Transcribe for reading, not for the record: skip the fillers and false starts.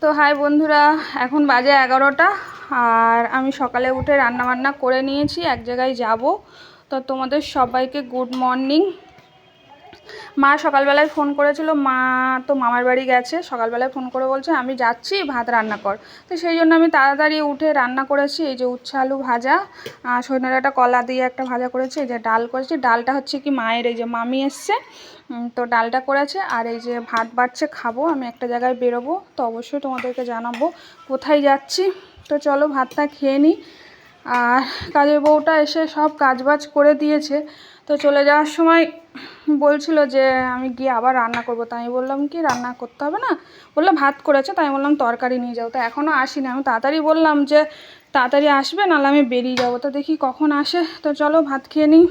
তো হাই বন্ধুরা, এখন বাজে 11টা আর আমি সকালে উঠে রান্নাবান্না করে নিয়েছি, এক জায়গায় যাব। তো তোমাদের সবাইকে গুড মর্নিং। মা সকালবেলায় ফোন করেছিল, মা তো মামার বাড়ি গেছে। সকালবেলায় ফোন করে বলছে আমি যাচ্ছি, ভাত রান্না কর। তো সেই জন্য আমি তাড়াতাড়ি উঠে রান্না করেছি। এই যে উচ্ছে আলু ভাজা, সজনে ডাঁটা কলা দিয়ে একটা ভাজা করেছি। এই যে ডাল করেছি, ডালটা হচ্ছে কি মায়ের, এই যে মামি এসছে তো ডালটা করেছে। আর এই যে ভাত বাড়ছে, খাবো। আমি একটা জায়গায় বেরোবো, তো অবশ্যই তোমাদেরকে জানাবো কোথায় যাচ্ছি। তো চলো ভাতটা খেয়ে নিই। আর কাজের বউটা এসে সব কাজবাজ করে দিয়েছে। তো চলে যাওয়ার সময় বলছিল যে আমি গিয়ে আবার রান্না করবো। তাই আমি বললাম কি রান্না করতে হবে না, বললো ভাত করেছে। তাই বললাম তরকারি নিয়ে যাও। তো এখনও আসিনি। আমি তাড়াতাড়ি বললাম যে তাড়াতাড়ি আসবে, নাহলে আমি বেরিয়ে যাবো। তো দেখি কখন আসে। তো চলো ভাত খেয়ে নিই।